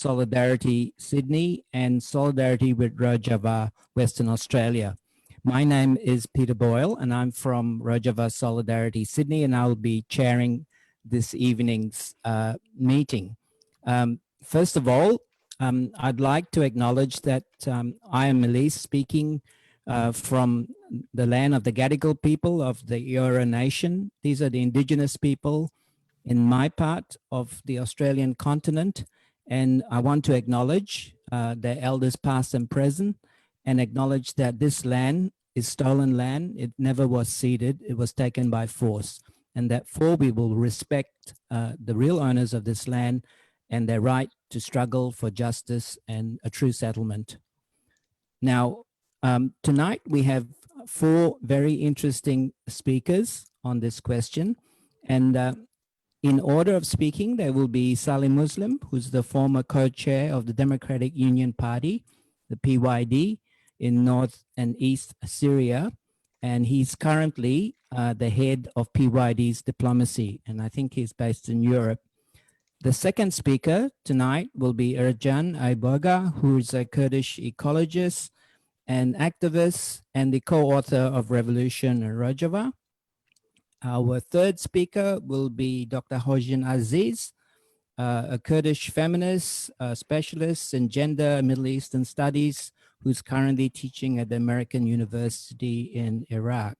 Solidarity Sydney and Solidarity with Rojava Western Australia. My name is Peter Boyle and I'm from Rojava Solidarity Sydney, and I'll be chairing this evening's meeting. First of all, I'd like to acknowledge that I am Elise, speaking from the land of the Gadigal people of the Eora Nation. These are the indigenous people in my part of the Australian continent, and I want to acknowledge their elders past and present, and acknowledge that this land is stolen land. It never was ceded, it was taken by force, and therefore we will respect the real owners of this land and their right to struggle for justice and a true settlement. Now, tonight we have four very interesting speakers on this question, and in order of speaking, there will be Salih Muslim, who's the former co-chair of the Democratic Union Party, the PYD, in North and East Syria, and he's currently the head of PYD's diplomacy, and I think he's based in Europe. The second speaker tonight will be Ercan Ayboga, who is a Kurdish ecologist and activist and the co-author of Revolution in Rojava. Our third speaker will be Dr. Hawzhin Azeez, a Kurdish feminist, specialist in gender and Middle Eastern studies, who's currently teaching at the American University in Iraq.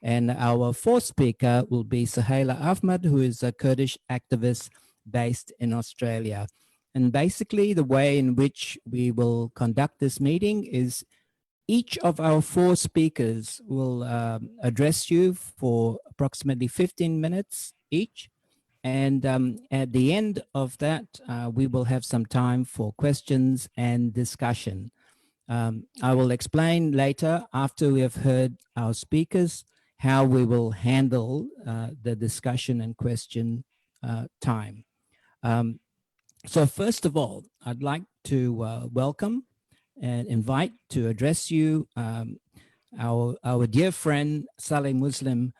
And our fourth speaker will be Suheyla Ahmed, who is a Kurdish activist based in Australia. And basically the way in which we will conduct this meeting is each of our four speakers will address you for approximately 15 minutes each. And at the end of that, we will have some time for questions and discussion. I will explain later, after we have heard our speakers, how we will handle the discussion and question time. So first of all, I'd like to welcome and invite to address you our dear friend Salih Muslim,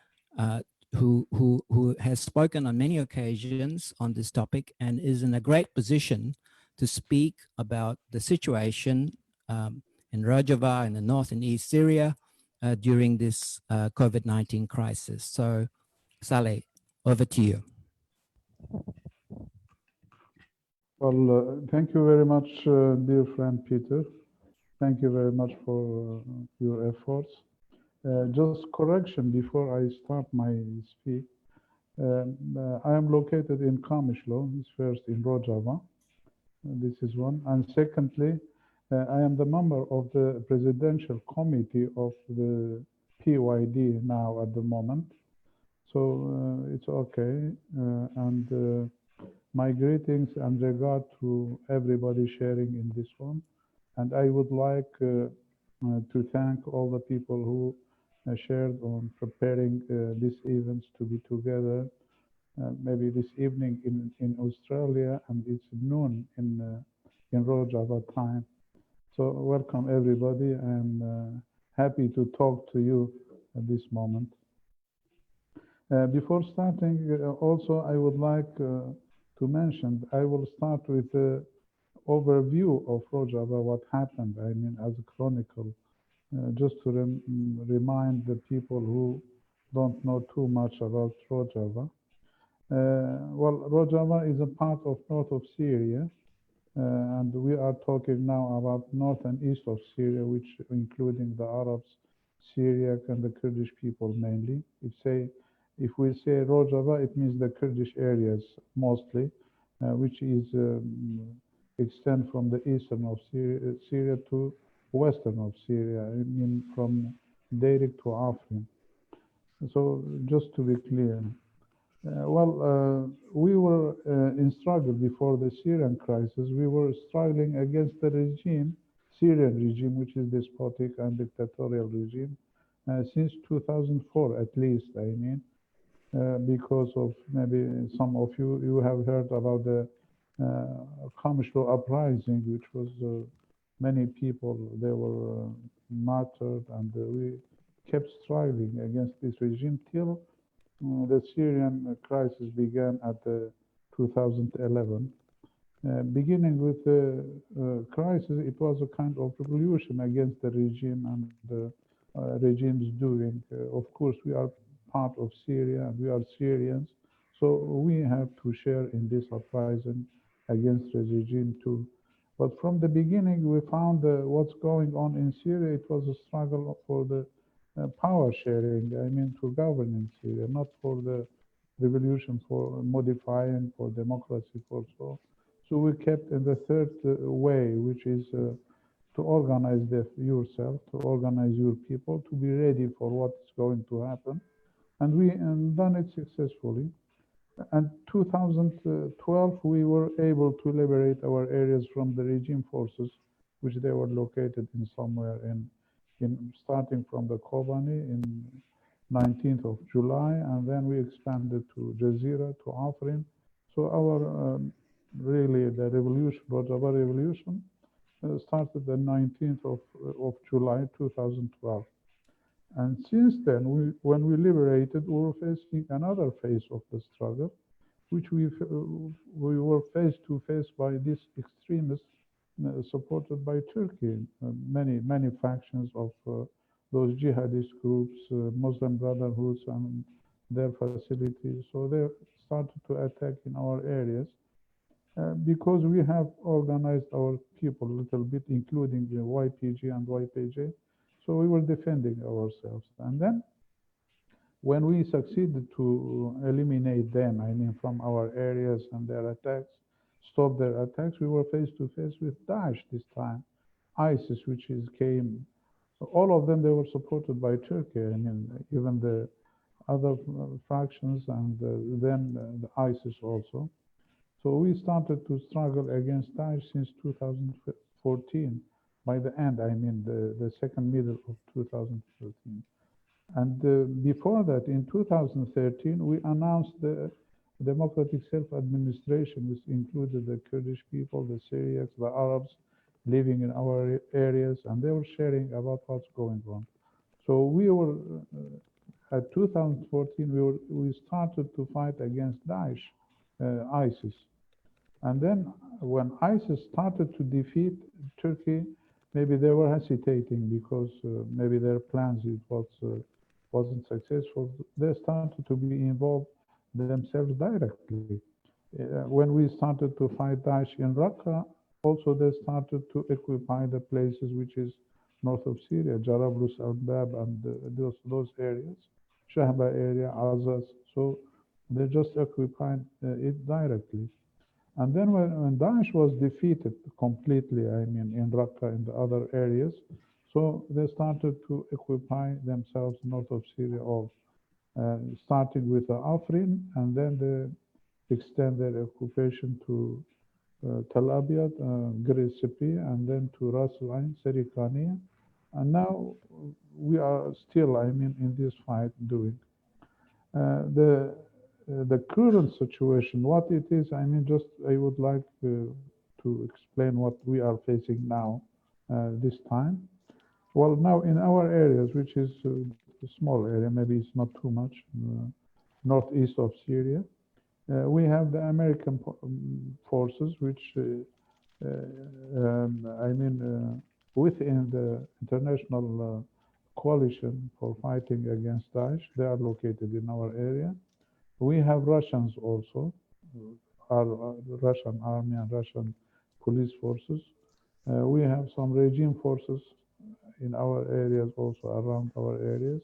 who has spoken on many occasions on this topic and is in a great position to speak about the situation in Rojava in the north and east Syria during this COVID-19 crisis. So Salih, over to you. Well, thank you very much, dear friend Peter. Thank you very much for your efforts. Just correction before I start my speech. I am located in Kamishlo. It's first in Rojava. This is one. And secondly, I am the member of the presidential committee of the PYD now at the moment. So it's okay. And my greetings and regard to everybody sharing in this one. And I would like to thank all the people who shared on preparing these events to be together, maybe this evening in Australia, and it's noon in Rojava time. So welcome everybody. I'm happy to talk to you at this moment. Before starting, also I would like to mention, I will start with the overview of Rojava, what happened, I mean, as a chronicle, just to remind the people who don't know too much about Rojava. Well, Rojava is a part of north of Syria, and we are talking now about north and east of Syria, which including the Arabs, Syriac, and the Kurdish people mainly. If we say Rojava, it means the Kurdish areas mostly, which is extend from the eastern of Syria to western of Syria, I mean from Derik to Afrin. So just to be clear, we were in struggle before the Syrian crisis. We were struggling against the regime, Syrian regime, which is despotic and dictatorial regime, since 2004 at least, I mean, because of maybe some of you have heard about the Kamishlo uprising, which was many people, they were martyred, and we kept struggling against this regime till the Syrian crisis began at 2011. Beginning with the crisis, it was a kind of revolution against the regime and the regime's doing. Of course, we are part of Syria and we are Syrians, so we have to share in this uprising against the regime too. But from the beginning, we found what's going on in Syria. It was a struggle for the power sharing, I mean, to govern in Syria, not for the revolution, for modifying, for democracy, for so. So we kept in the third way, which is to organize yourself, to organize your people, to be ready for what's going to happen. And we done it successfully. And 2012, we were able to liberate our areas from the regime forces, which they were located in somewhere in starting from the Kobani in 19th of July, and then we expanded to Jazeera, to Afrin. So our really the revolution, Rojava revolution, started the 19th of July 2012. And since then, when we liberated, we were facing another phase of the struggle, which we were face to face by these extremists supported by Turkey. Many factions of those jihadist groups, Muslim Brotherhoods and their facilities. So they started to attack in our areas. Because we have organized our people a little bit, including the YPG and YPJ, so we were defending ourselves. And then when we succeeded to eliminate them, I mean, from our areas and their attacks, stop their attacks, we were face to face with Daesh this time, ISIS, which came, all of them, they were supported by Turkey. I mean, even the other fractions and then the ISIS also. So we started to struggle against Daesh since 2014. By the end, I mean the second middle of 2013. And before that, in 2013, we announced the democratic self-administration, which included the Kurdish people, the Syrians, the Arabs living in our areas, and they were sharing about what's going on. So we were, at 2014, we started to fight against Daesh, ISIS. And then when ISIS started to defeat Turkey, maybe they were hesitating because maybe their plans wasn't successful. They started to be involved themselves directly. When we started to fight Daesh in Raqqa, also they started to occupy the places which is north of Syria, Jarablus, Al-Bab, and those areas, Shahba area, Azaz. So they just occupied it directly. And then when Daesh was defeated completely, I mean, in Raqqa and the other areas, so they started to occupy themselves north of Syria, all starting with Afrin, and then they extend their occupation to Tel Abyad, Grisipi, and then to Ras Al Ain, Serikania. And now we are still, I mean, in this fight doing. The current situation, what it is, I mean, just I would like to explain what we are facing now, this time. Well, now in our areas, which is a small area, maybe it's not too much, northeast of Syria, we have the American forces, which, I mean, within the international coalition for fighting against Daesh, they are located in our area. We have Russians also, our Russian army and Russian police forces. We have some regime forces in our areas, also around our areas.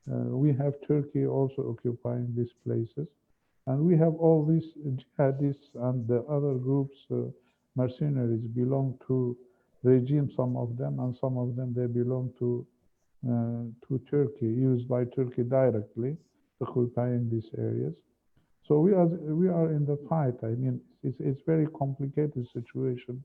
We have Turkey also occupying these places. And we have all these jihadists and the other groups, mercenaries, belong to regime, some of them, and some of them, they belong to Turkey, used by Turkey directly, occupying these areas. So we are in the fight. I mean, it's very complicated situation.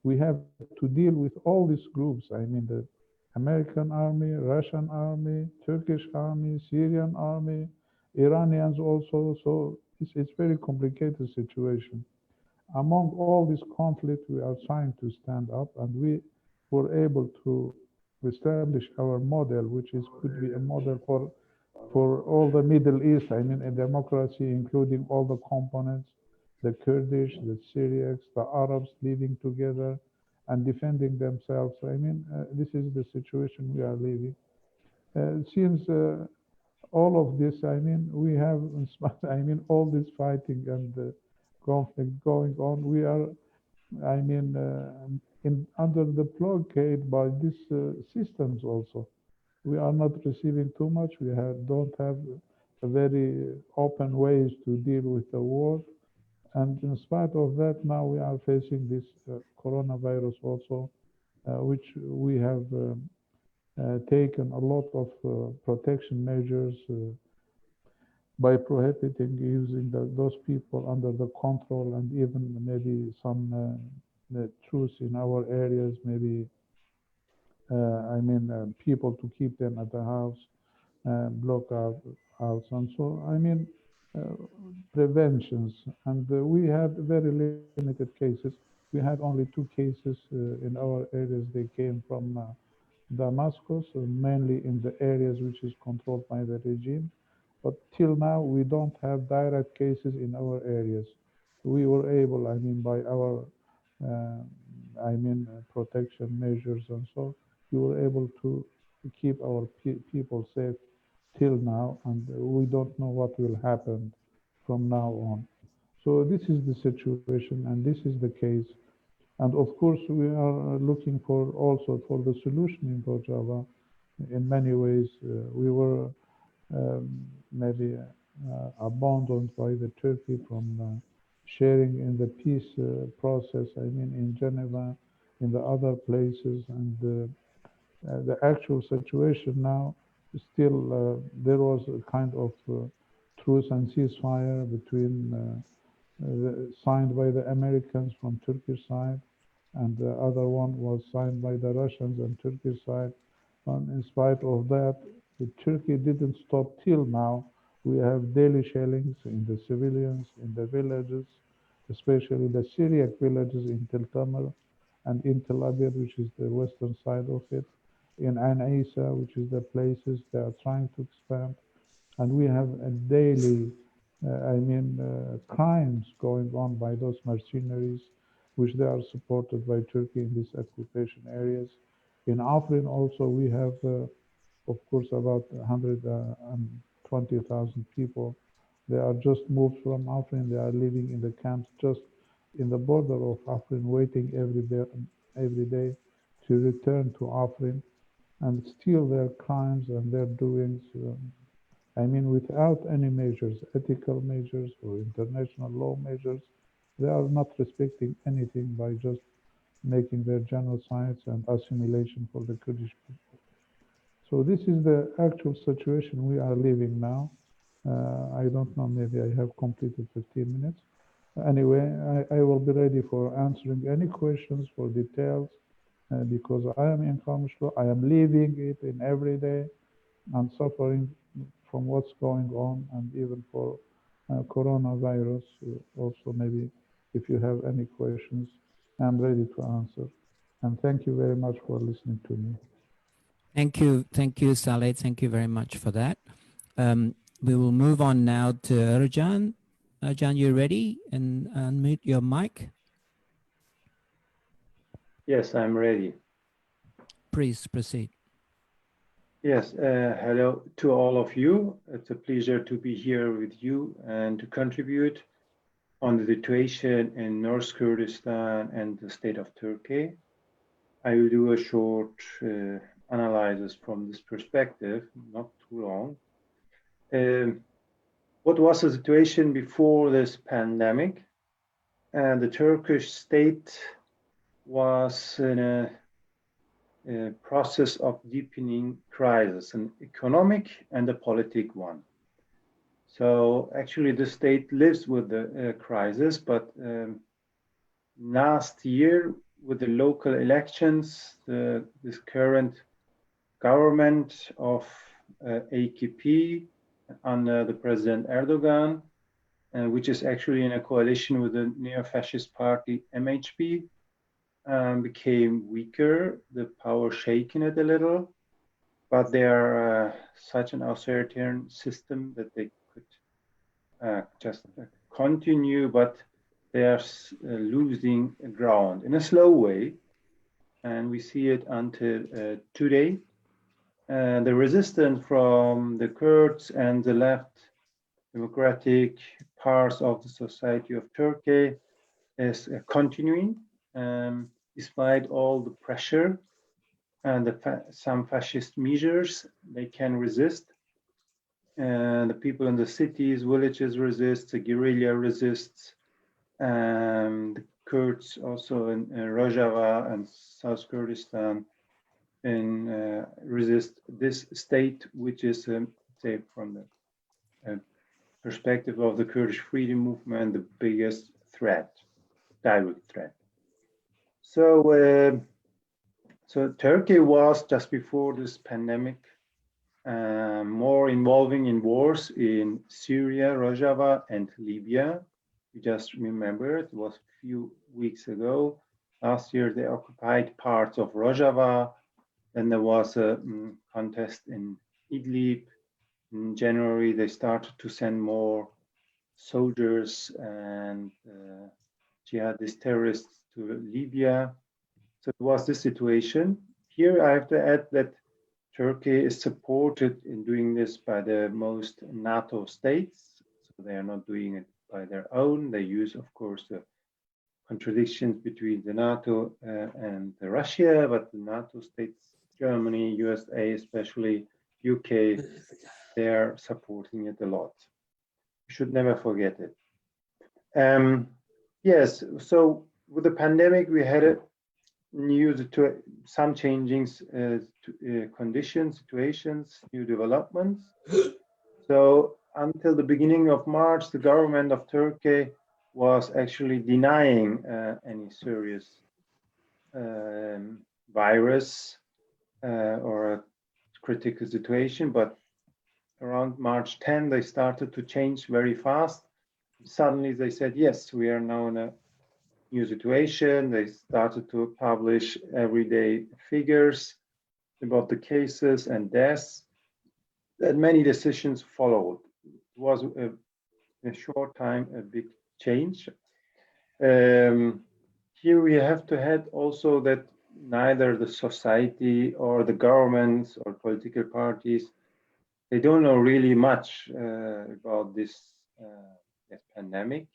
We have to deal with all these groups. I mean, the American army, Russian army, Turkish army, Syrian army, Iranians also. So it's very complicated situation. Among all this conflict, we are trying to stand up, and we were able to establish our model, which could be a model for all the Middle East. I mean, a democracy, including all the components, the Kurdish, the Syrians, the Arabs living together and defending themselves. I mean, this is the situation we are living. It seems all of this, I mean, we have, I mean, all this fighting and conflict going on, we are, I mean, under the blockade by these systems also. We are not receiving too much. We don't have a very open ways to deal with the war. And in spite of that, now we are facing this coronavirus also, which we have taken a lot of protection measures by prohibiting using those people under the control, and even maybe some truce in our areas, maybe I mean people to keep them at the house, block out house, and so I mean preventions. And we had very limited cases. We had only 2 cases in our areas. They came from Damascus, mainly in the areas which is controlled by the regime. But till now, we don't have direct cases in our areas. We were able, I mean, by our, protection measures and so, we were able to keep our people safe till now, and we don't know what will happen from now on. So this is the situation, and this is the case. And of course, we are looking for also for the solution in Rojava. In many ways, we were maybe abandoned by the Turkey from sharing in the peace process. I mean, in Geneva, in the other places, and the actual situation now still there was a kind of truce and ceasefire between signed by the Americans from Turkish side, and the other one was signed by the Russians and Turkish side. And in spite of that, Turkey didn't stop till now. We have daily shellings in the civilians, in the villages, especially the Syriac villages in Tel Tamer and in Tel Abyad, which is the western side of it, in An Isa, which is the places they are trying to expand. And we have a daily, crimes going on by those mercenaries, which they are supported by Turkey in these occupation areas. In Afrin also, we have, of course, about 120,000 people. They are just moved from Afrin. They are living in the camps just in the border of Afrin, waiting every day to return to Afrin. And still their crimes and their doings, without any measures, ethical measures or international law measures, they are not respecting anything by just making their genocides and assimilation for the Kurdish people. So this is the actual situation we are living now. I don't know, maybe I have completed 15 minutes. Anyway, I will be ready for answering any questions for details because I am in Kamishlo. I am living it in every day and suffering from what's going on, and even for coronavirus. Also, maybe if you have any questions, I'm ready to answer. And thank you very much for listening to me. Thank you, Saleh. Thank you very much for that. We will move on now to Ercan. Ercan, you ready? And unmute your mic. Yes, I'm ready. Please proceed. Yes, hello to all of you. It's a pleasure to be here with you and to contribute on the situation in North Kurdistan and the state of Turkey. I will do a short analysis from this perspective, not too long. What was the situation before this pandemic? And the Turkish state was in a process of deepening crisis, an economic and a political one. So actually the state lives with the crisis, but last year with the local elections, this current government of AKP under the President Erdogan, which is actually in a coalition with the neo-fascist party MHP, became weaker, the power shaken it a little, but they are such an authoritarian system that they could just continue, but they are losing ground in a slow way. And we see it until today. The resistance from the Kurds and the left democratic parts of the society of Turkey is continuing, despite all the pressure and some fascist measures. They can resist. The people in the cities, villages resist, the guerrilla resists. The Kurds also in Rojava and South Kurdistan resist this state, which is, say, from the perspective of the Kurdish freedom movement, the biggest threat, direct threat. So, so Turkey was, just before this pandemic, more involving in wars in Syria, Rojava, and Libya. You just remember it was a few weeks ago. Last year, they occupied parts of Rojava. Then there was a contest in Idlib. In January, they started to send more soldiers and jihadist terrorists to Libya. So it was this situation. Here, I have to add that Turkey is supported in doing this by the most NATO states. So they are not doing it by their own. They use, of course, the contradictions between the NATO and Russia, but the NATO states, Germany, USA, especially UK, they are supporting it a lot. We should never forget it. Yes, so with the pandemic, we had some changings, conditions, situations, new developments. So until the beginning of March, the government of Turkey was actually denying any serious virus or a critical situation. But around March 10, they started to change very fast. Suddenly they said, yes, we are now in a new situation. They started to publish everyday figures about the cases and deaths, and many decisions followed. It was in a short time a big change. Here we have to add also that neither the society or the governments or political parties, they don't know really much about this pandemic.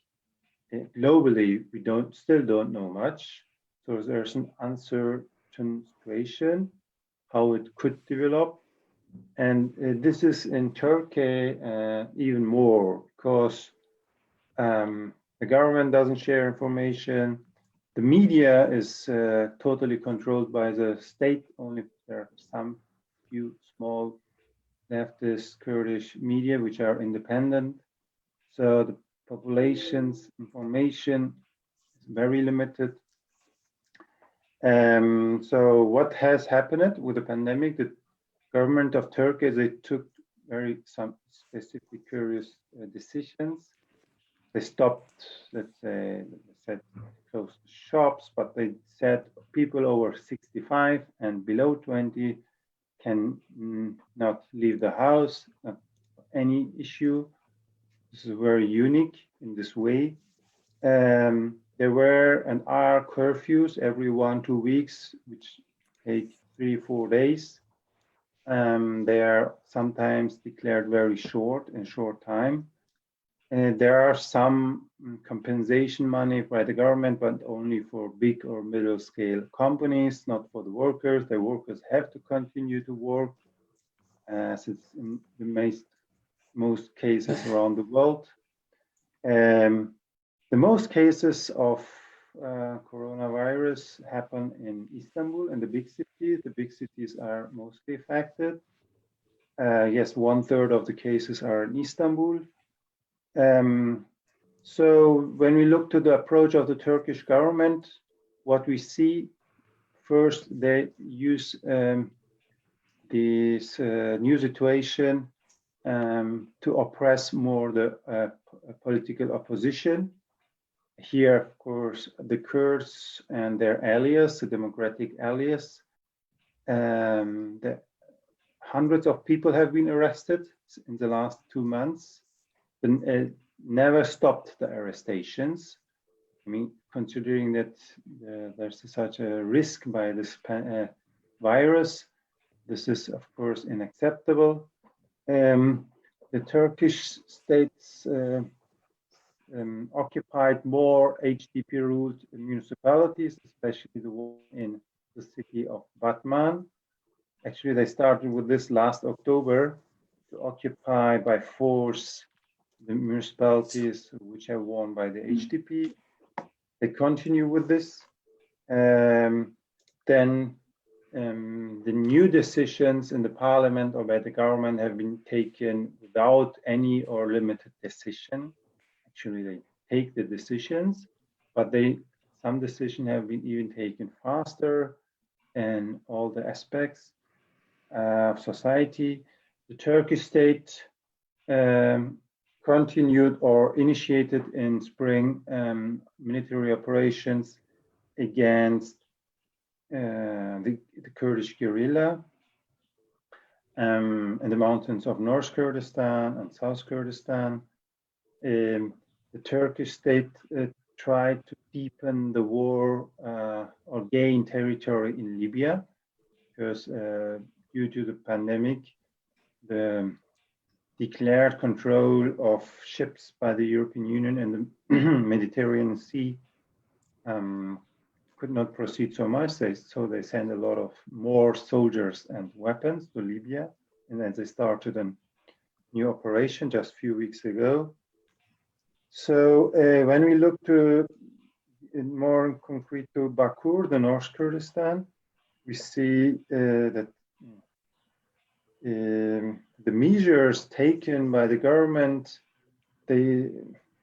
Globally, we still don't know much. So there's an uncertain situation, how it could develop. And this is in Turkey even more, because the government doesn't share information. The media is totally controlled by the state. Only there are some few small leftist Kurdish media which are independent. So the population's information is very limited. So what has happened with the pandemic? The government of Turkey, they took some specific curious decisions. They stopped, let's say, they said closed shops, but they said people over 65 and below 20 can not leave the house, not any issue. This is very unique in this way. There were and are curfews every 1-2 weeks, which take 3-4 days. They are sometimes declared very short, in short time. There are some compensation money by the government, but only for big or middle scale companies, not for the workers. The workers have to continue to work, as it's in the most cases around the world. The most cases of coronavirus happen in Istanbul and the big cities. The big cities are mostly affected. Yes, 1/3 of the cases are in Istanbul. So when we look to the approach of the Turkish government, what we see first, they use this new situation to oppress more the political opposition. Here, of course, the Kurds and their allies, the democratic allies, hundreds of people have been arrested in the last 2 months. Never stopped the arrestations. I mean, considering that there's such a risk by this virus, this is of course unacceptable. The Turkish states occupied more HDP-ruled municipalities, especially the one in the city of Batman. Actually, they started with this last October to occupy by force the municipalities which are won by the HDP. They continue with this. Then the new decisions in the parliament or by the government have been taken without any or limited decision. Actually, they take the decisions, but some decisions have been even taken faster in all the aspects of society. The Turkish state continued or initiated in spring military operations against the Kurdish guerrilla in the mountains of North Kurdistan and South Kurdistan. The Turkish state tried to deepen the war or gain territory in Libya because due to the pandemic, the declared control of ships by the European Union in the Mediterranean Sea could not proceed so much. So they sent a lot of more soldiers and weapons to Libya, and then they started a new operation just a few weeks ago. So when we look to more concrete to Bakur, the North Kurdistan, we see that the measures taken by the government, they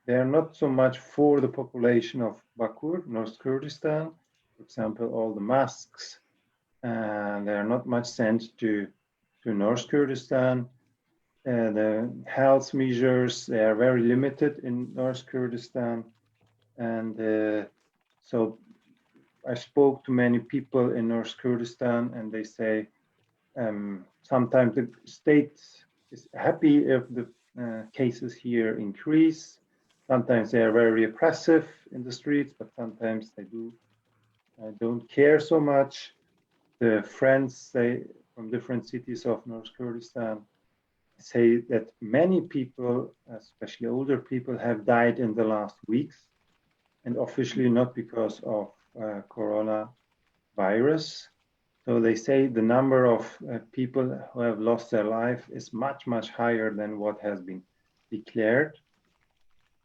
are not so much for the population of Bakur, North Kurdistan. For example, all the masks, they are not much sent to North Kurdistan. The health measures, they are very limited in North Kurdistan. And so I spoke to many people in North Kurdistan, and they say sometimes the state is happy if the cases here increase. Sometimes they are very oppressive in the streets, but sometimes they don't care so much. The friends from different cities of North Kurdistan say that many people, especially older people, have died in the last weeks, and officially not because of coronavirus. So they say the number of people who have lost their life is much, much higher than what has been declared.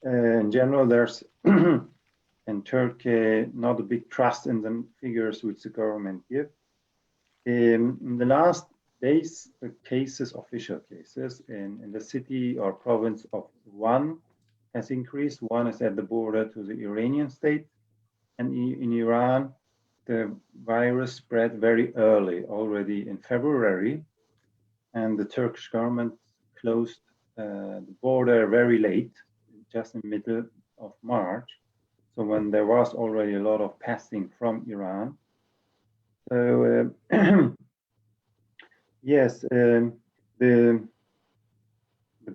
In general, there's in Turkey not a big trust in the figures which the government give. In the last days, the cases, official cases in the city or province of Van has increased. One is at the border to the Iranian state, and in Iran, the virus spread very early, already in February, and the Turkish government closed the border very late, just in the middle of March. So when there was already a lot of passing from Iran. So yes, the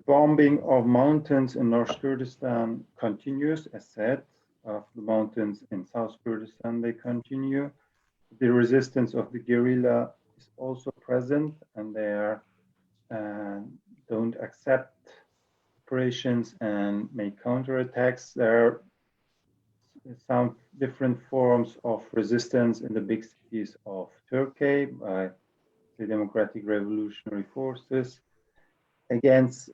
bombing of mountains in North Kurdistan continues, as said. Of the mountains in South Kurdistan, they continue. The resistance of the guerrilla is also present, and they don't accept operations and make counterattacks. There are some different forms of resistance in the big cities of Turkey by the Democratic Revolutionary Forces against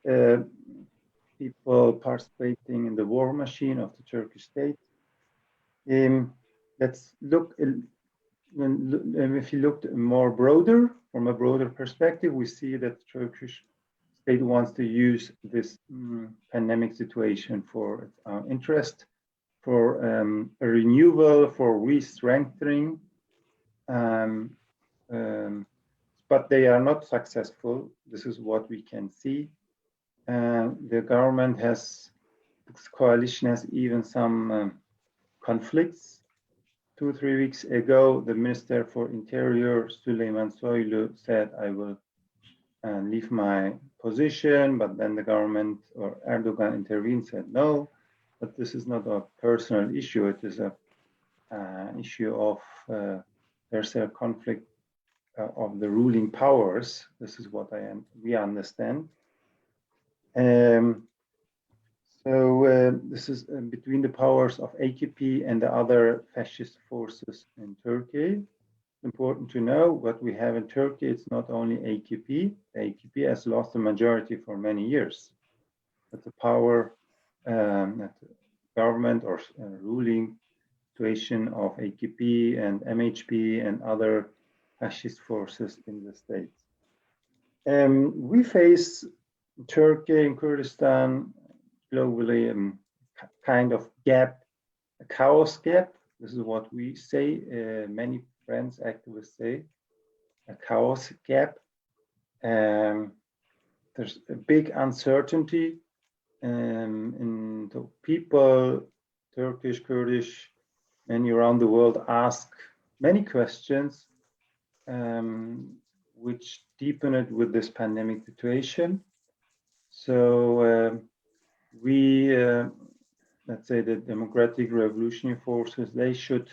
people participating in the war machine of the Turkish state. Let's look, if you look more broader, from a broader perspective, we see that the Turkish state wants to use this pandemic situation for its own interest, for a renewal, for re-strengthening, but they are not successful. This is what we can see. The government this coalition has even some conflicts. 2-3 weeks ago, the Minister for Interior, Süleyman Soylu, said, I will leave my position, but then the government or Erdogan intervened, said no. but this is not a personal issue. It is a issue of there's a conflict of the ruling powers. This is what we understand. This is between the powers of AKP and the other fascist forces in Turkey. Important to know what we have in Turkey. It's not only AKP. The AKP has lost the majority for many years, but the power, government or ruling situation of AKP and MHP and other fascist forces in the states. We face Turkey and Kurdistan globally kind of gap, a chaos gap. This is what we say, many friends, activists say, a chaos gap. There's a big uncertainty in the people, Turkish, Kurdish, many around the world ask many questions which deepen it with this pandemic situation. So let's say the democratic revolutionary forces, they should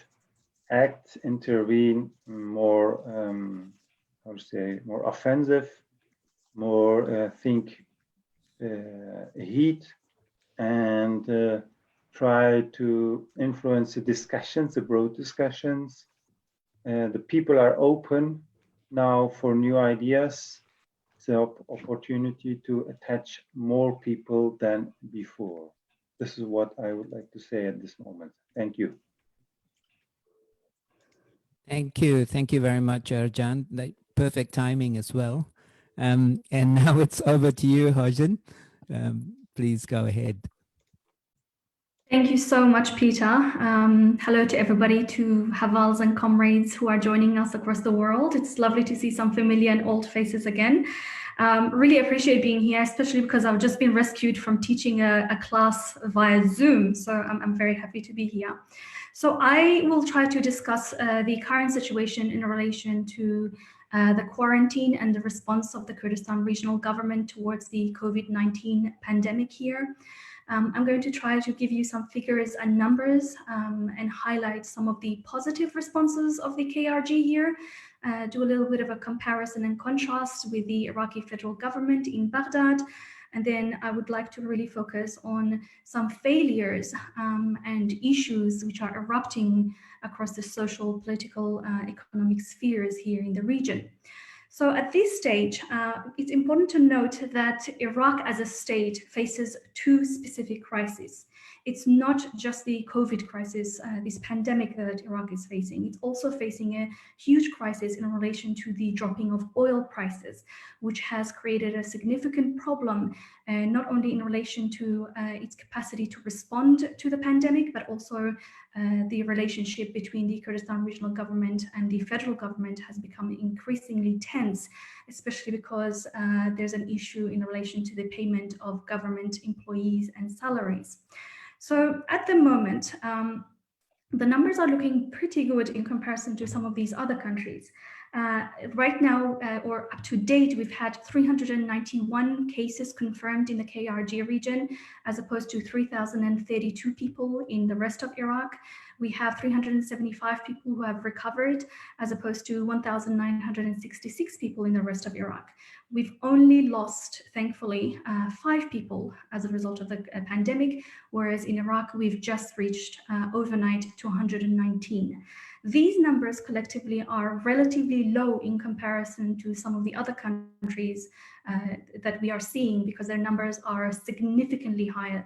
act, intervene more, how to say, more offensive, more think heat, and try to influence the discussions, the broad discussions. The people are open now for new ideas. It's an opportunity to attach more people than before. This is what I would like to say at this moment. Thank you. Thank you. Thank you very much, Ercan. Perfect timing as well. And now it's over to you, Hawzhin. Please go ahead. Thank you so much, Peter. Hello to everybody, to Havals and comrades who are joining us across the world. It's lovely to see some familiar and old faces again. Really appreciate being here, especially because I've just been rescued from teaching a class via Zoom. So I'm very happy to be here. So I will try to discuss the current situation in relation to the quarantine and the response of the Kurdistan regional government towards the COVID-19 pandemic here. I'm going to try to give you some figures and numbers and highlight some of the positive responses of the KRG here, do a little bit of a comparison and contrast with the Iraqi federal government in Baghdad. And then I would like to really focus on some failures and issues which are erupting across the social, political, economic spheres here in the region. So at this stage, it's important to note that Iraq as a state faces two specific crises. It's not just the COVID crisis, this pandemic that Iraq is facing. It's also facing a huge crisis in relation to the dropping of oil prices, which has created a significant problem, not only in relation to its capacity to respond to the pandemic, but also the relationship between the Kurdistan regional government and the federal government has become increasingly tense, especially because there's an issue in relation to the payment of government employees and salaries. So at the moment, the numbers are looking pretty good in comparison to some of these other countries. Right now, or up to date, we've had 391 cases confirmed in the KRG region, as opposed to 3,032 people in the rest of Iraq. We have 375 people who have recovered, as opposed to 1,966 people in the rest of Iraq. We've only lost, thankfully, 5 people as a result of the pandemic, whereas in Iraq, we've just reached overnight 219. These numbers collectively are relatively low in comparison to some of the other countries that we are seeing, because their numbers are significantly higher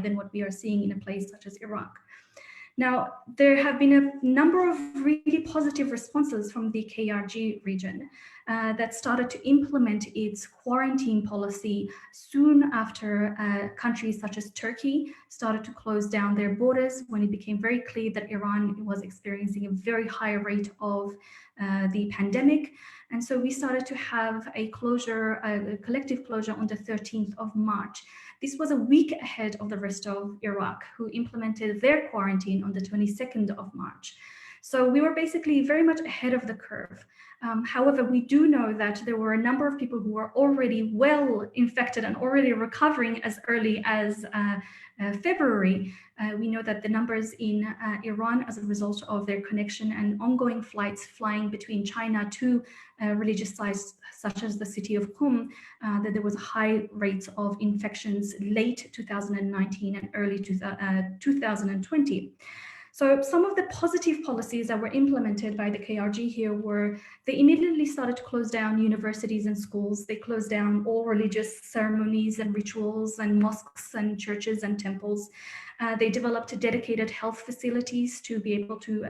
than what we are seeing in a place such as Iraq. Now, there have been a number of really positive responses from the KRG region that started to implement its quarantine policy soon after countries such as Turkey started to close down their borders, when it became very clear that Iran was experiencing a very high rate of the pandemic. And so we started to have a closure, a collective closure on the 13th of March. This was a week ahead of the rest of Iraq, who implemented their quarantine on the 22nd of March. So we were basically very much ahead of the curve. However, we do know that there were a number of people who were already well infected and already recovering as early as February. We know that the numbers in Iran, as a result of their connection and ongoing flights flying between China to religious sites such as the city of Qum, that there was high rates of infections late 2019 and early 2020. So some of the positive policies that were implemented by the KRG here were they immediately started to close down universities and schools. They closed down all religious ceremonies and rituals and mosques and churches and temples. They developed dedicated health facilities to be able to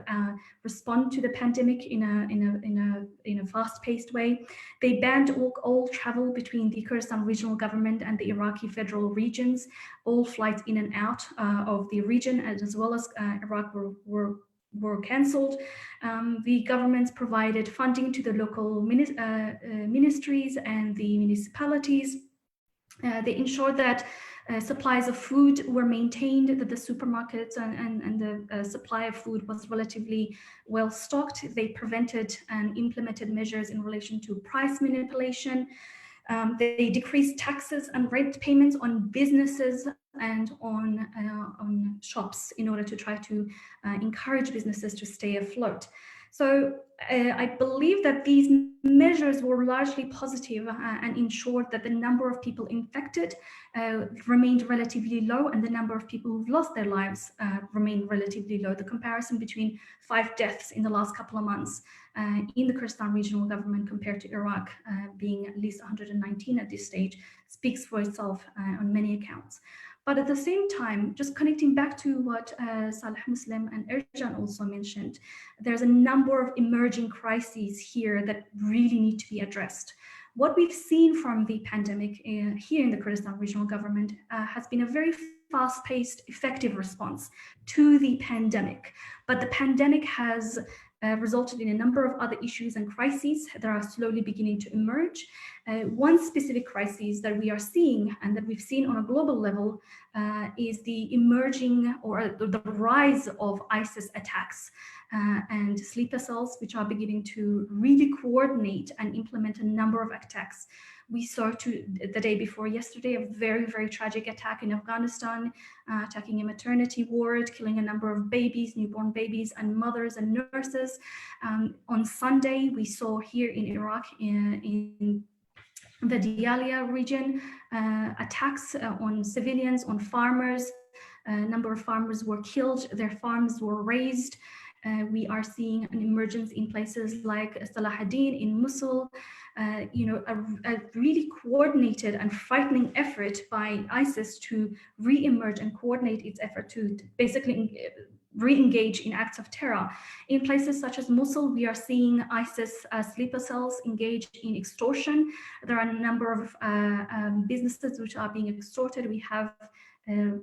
respond to the pandemic in a fast-paced way. They banned all travel between the Kurdistan regional government and the Iraqi federal regions. All flights in and out of the region, as well as Iraq, were cancelled. The governments provided funding to the local ministries and the municipalities. They ensured that supplies of food were maintained, that the supermarkets and the supply of food was relatively well stocked. They prevented and implemented measures in relation to price manipulation. They decreased taxes and rent payments on businesses and on shops in order to try to encourage businesses to stay afloat. So I believe that these measures were largely positive and ensured that the number of people infected remained relatively low, and the number of people who've lost their lives remained relatively low. The comparison between 5 deaths in the last couple of months in the Kurdistan regional government compared to Iraq being at least 119 at this stage speaks for itself on many accounts. But at the same time, just connecting back to what Salih Muslim and Ercan also mentioned, there's a number of emerging crises here that really need to be addressed. What we've seen from the pandemic here in the Kurdistan regional government has been a very fast-paced, effective response to the pandemic. But the pandemic has resulted in a number of other issues and crises that are slowly beginning to emerge. One specific crisis that we are seeing and that we've seen on a global level is the emerging or the rise of ISIS attacks and sleeper cells, which are beginning to really coordinate and implement a number of attacks. We saw the day before yesterday a very, very tragic attack in Afghanistan, attacking a maternity ward, killing a number of babies, newborn babies, and mothers and nurses. On Sunday, we saw here in Iraq, in the Diyala region, attacks on civilians, on farmers. A number of farmers were killed, their farms were razed. We are seeing an emergence in places like Salahuddin in Mosul, a really coordinated and frightening effort by ISIS to re-emerge and coordinate its effort to basically re-engage in acts of terror. In places such as Mosul, we are seeing ISIS sleeper cells engage in extortion. There are a number of businesses which are being extorted. We have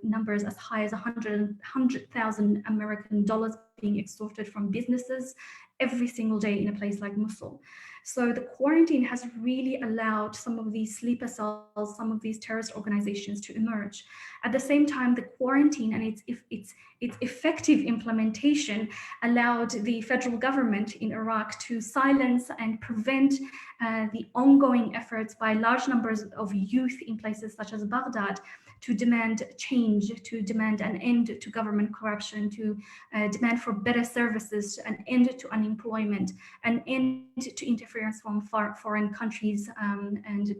numbers as high as 100,000 American dollars being extorted from businesses every single day in a place like Mosul. So the quarantine has really allowed some of these sleeper cells, some of these terrorist organizations to emerge. At the same time, the quarantine and its effective implementation allowed the federal government in Iraq to silence and prevent the ongoing efforts by large numbers of youth in places such as Baghdad to demand change, to demand an end to government corruption, to demand for better services, an end to unemployment, an end to interference from foreign countries and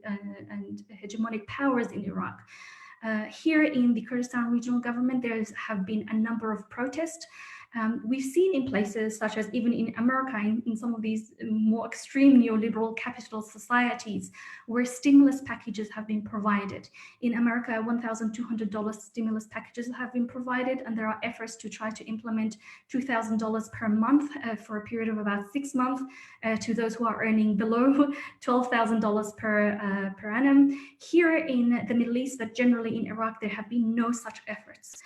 hegemonic powers in Iraq. Here in the Kurdistan regional government, there have been a number of protests. We've seen in places such as even in America, in some of these more extreme neoliberal capitalist societies, where stimulus packages have been provided. In America, $1,200 stimulus packages have been provided, and there are efforts to try to implement $2,000 per month for a period of about 6 months to those who are earning below $12,000 per annum. Here in the Middle East, but generally in Iraq, there have been no such efforts.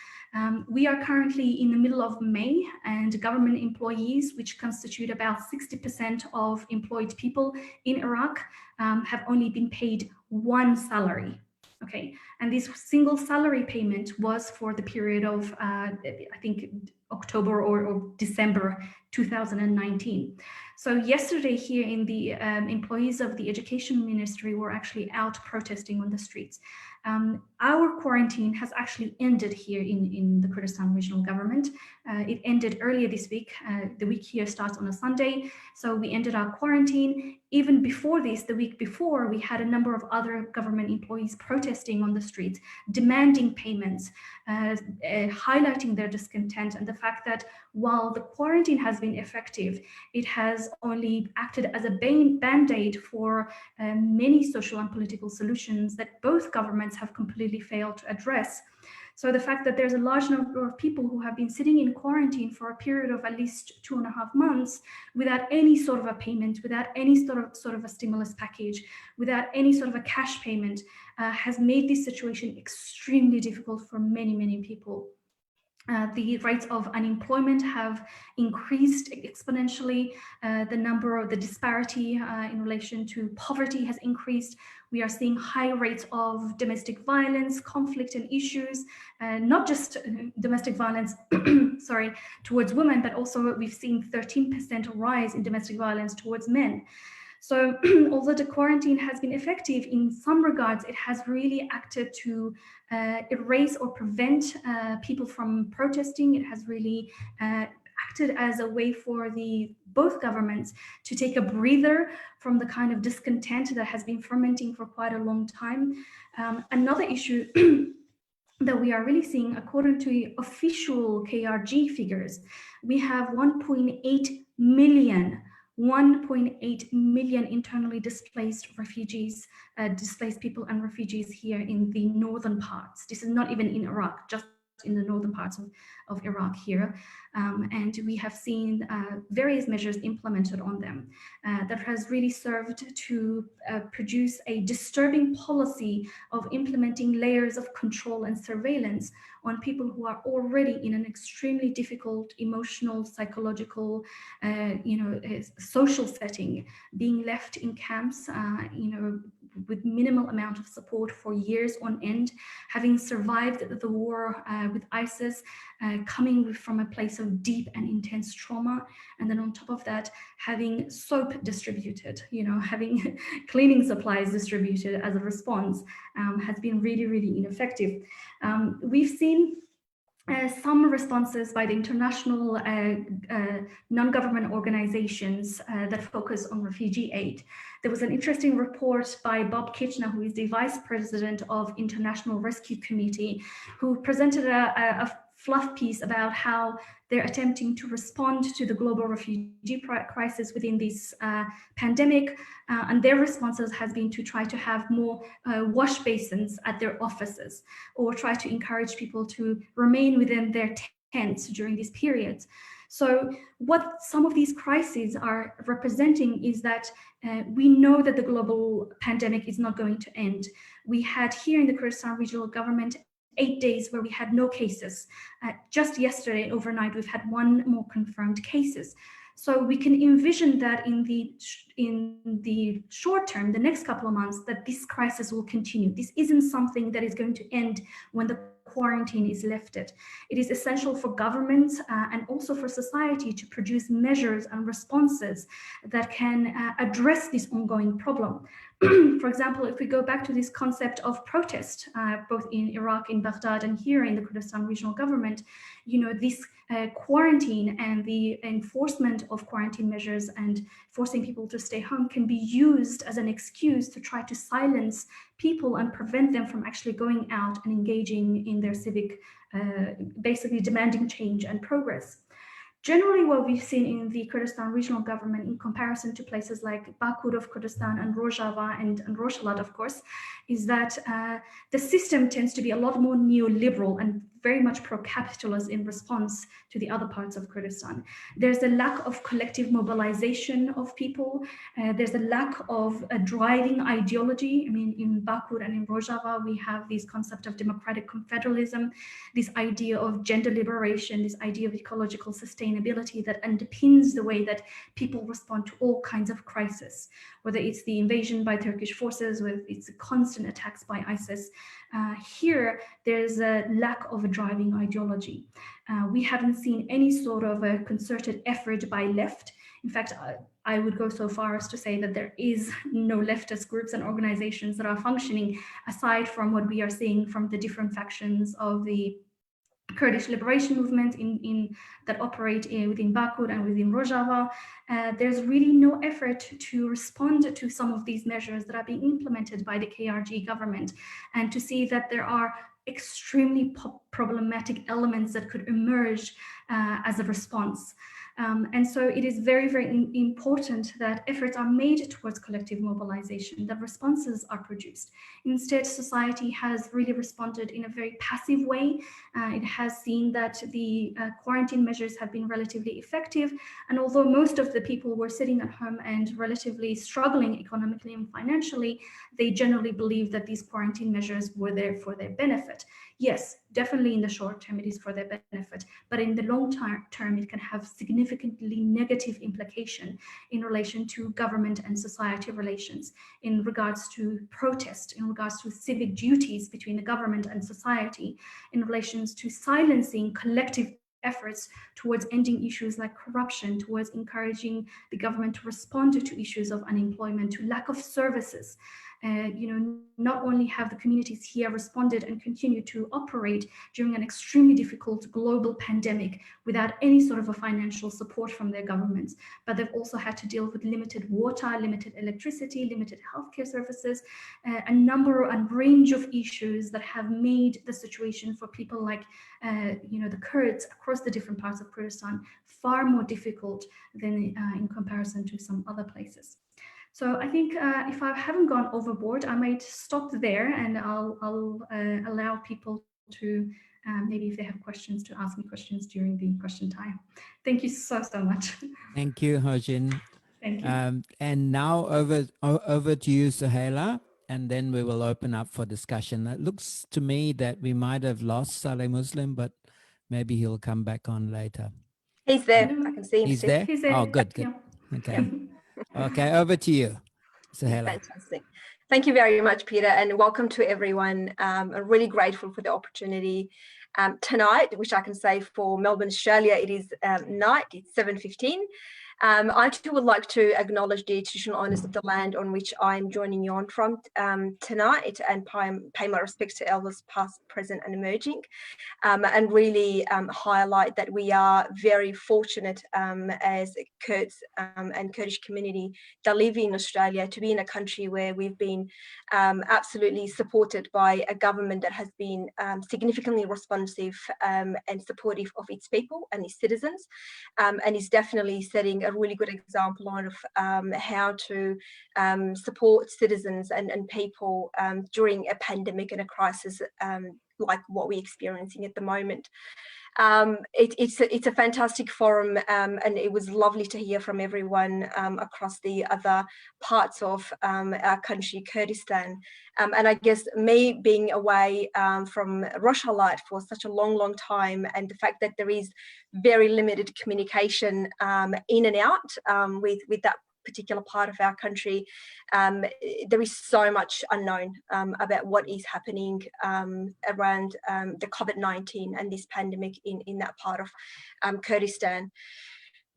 We are currently in the middle of May, and government employees, which constitute about 60% of employed people in Iraq, have only been paid one salary. Okay, and this single salary payment was for the period of, I think, October or December 2019. So yesterday here in the employees of the Education Ministry were actually out protesting on the streets. Our quarantine has actually ended here in the Kurdistan Regional Government. It ended earlier this week. The week here starts on a Sunday. So we ended our quarantine. Even before this, the week before, we had a number of other government employees protesting on the streets, demanding payments, highlighting their discontent and the fact that while the quarantine has been effective, it has only acted as a band-aid for many social and political solutions that both governments have completely failed to address. So the fact that there's a large number of people who have been sitting in quarantine for a period of at least 2.5 months without any sort of a payment, without any sort of a stimulus package, without any sort of a cash payment, has made this situation extremely difficult for many, many people. The rates of unemployment have increased exponentially. The disparity in relation to poverty has increased. We are seeing high rates of domestic violence, conflict and issues, not just domestic violence, sorry, towards women, but also we've seen 13% rise in domestic violence towards men. So although the quarantine has been effective in some regards, it has really acted to erase or prevent people from protesting. It has really acted as a way for both governments to take a breather from the kind of discontent that has been fermenting for quite a long time. Another issue that we are really seeing, according to official KRG figures, we have 1.8 million internally displaced refugees, displaced people and refugees here in the northern parts. This is not even in Iraq, just in the northern parts of Iraq here. And we have seen various measures implemented on them that has really served to produce a disturbing policy of implementing layers of control and surveillance on people who are already in an extremely difficult emotional, psychological, social setting, being left in camps, with minimal amount of support for years on end, having survived the war with ISIS, coming from a place of deep and intense trauma, and then on top of that, having soap distributed, having cleaning supplies distributed as a response, has been really, really ineffective. We've seen some responses by the international non-government organizations that focus on refugee aid. There was an interesting report by Bob Kitchener, who is the Vice President of International Rescue Committee, who presented a fluff piece about how they're attempting to respond to the global refugee crisis within this pandemic. And their responses has been to try to have more wash basins at their offices, or try to encourage people to remain within their tents during these periods. So what some of these crises are representing is that we know that the global pandemic is not going to end. We had here in the Kurdistan Regional Government 8 days where we had no cases. Just yesterday, overnight, we've had 1 more confirmed cases. So we can envision that in the short term, the next couple of months, that this crisis will continue. This isn't something that is going to end when the quarantine is lifted. It is essential for governments and also for society to produce measures and responses that can address this ongoing problem. For example, if we go back to this concept of protest, both in Iraq, in Baghdad, and here in the Kurdistan Regional Government, this quarantine and the enforcement of quarantine measures and forcing people to stay home can be used as an excuse to try to silence people and prevent them from actually going out and engaging in their civic, basically demanding change and progress. Generally, what we've seen in the Kurdistan Regional Government in comparison to places like Bakur of Kurdistan and Rojava and Rojava, of course, is that the system tends to be a lot more neoliberal and very much pro-capitalist in response to the other parts of Kurdistan. There's a lack of collective mobilization of people. There's a lack of a driving ideology. I mean, in Bakur and in Rojava, we have this concept of democratic confederalism, this idea of gender liberation, this idea of ecological sustainability that underpins the way that people respond to all kinds of crises, whether it's the invasion by Turkish forces, whether it's the constant attacks by ISIS. Here, there's a lack of a driving ideology. We haven't seen any sort of a concerted effort by left. In fact, I would go so far as to say that there is no leftist groups and organizations that are functioning aside from what we are seeing from the different factions of the Kurdish liberation movement that operate within Baku and within Rojava. There's really no effort to respond to some of these measures that are being implemented by the KRG government, and to see that there are extremely problematic elements that could emerge as a response. And so it is very, very important that efforts are made towards collective mobilization, that responses are produced. Instead, society has really responded in a very passive way. It has seen that the quarantine measures have been relatively effective. And although most of the people were sitting at home and relatively struggling economically and financially, they generally believe that these quarantine measures were there for their benefit. Yes, definitely in the short term, it is for their benefit, but in the long term, it can have significantly negative implication in relation to government and society relations, in regards to protest, in regards to civic duties between the government and society, in relations to silencing collective efforts towards ending issues like corruption, towards encouraging the government to respond to issues of unemployment, to lack of services. Not only have the communities here responded and continue to operate during an extremely difficult global pandemic without any sort of a financial support from their governments, but they've also had to deal with limited water, limited electricity, limited healthcare services, a number and range of issues that have made the situation for people like the Kurds across the different parts of Kurdistan far more difficult than in comparison to some other places. So I think if I haven't gone overboard, I might stop there, and I'll allow people to maybe if they have questions to ask me questions during the question time. Thank you so much. Thank you, Hawzhin. Thank you. And now over to you, Suheyla, and then we will open up for discussion. It looks to me that we might have lost Salih Muslim, but maybe he'll come back on later. He's there. I can see him. He's there? He's there. Oh, good. Yeah. Okay. Okay, over to you, Suheyla. Fantastic. Thank you very much, Peter, and welcome to everyone. I'm really grateful for the opportunity tonight, which I can say for Melbourne, Australia, it is night, it's 7:15. I too would like to acknowledge the traditional owners of the land on which I'm joining you on from tonight, and pay my respects to elders past, present and emerging, and really highlight that we are very fortunate as Kurds and Kurdish community that live in Australia to be in a country where we've been absolutely supported by a government that has been significantly responsive and supportive of its people and its citizens, and is definitely setting a really good example of how to support citizens and people during a pandemic and a crisis like what we're experiencing at the moment. It's a fantastic forum, and it was lovely to hear from everyone across the other parts of our country, Kurdistan. And I guess me being away from Rojava for such a long time, and the fact that there is very limited communication in and out with that particular part of our country, there is so much unknown about what is happening around the COVID-19 and this pandemic in that part of Kurdistan.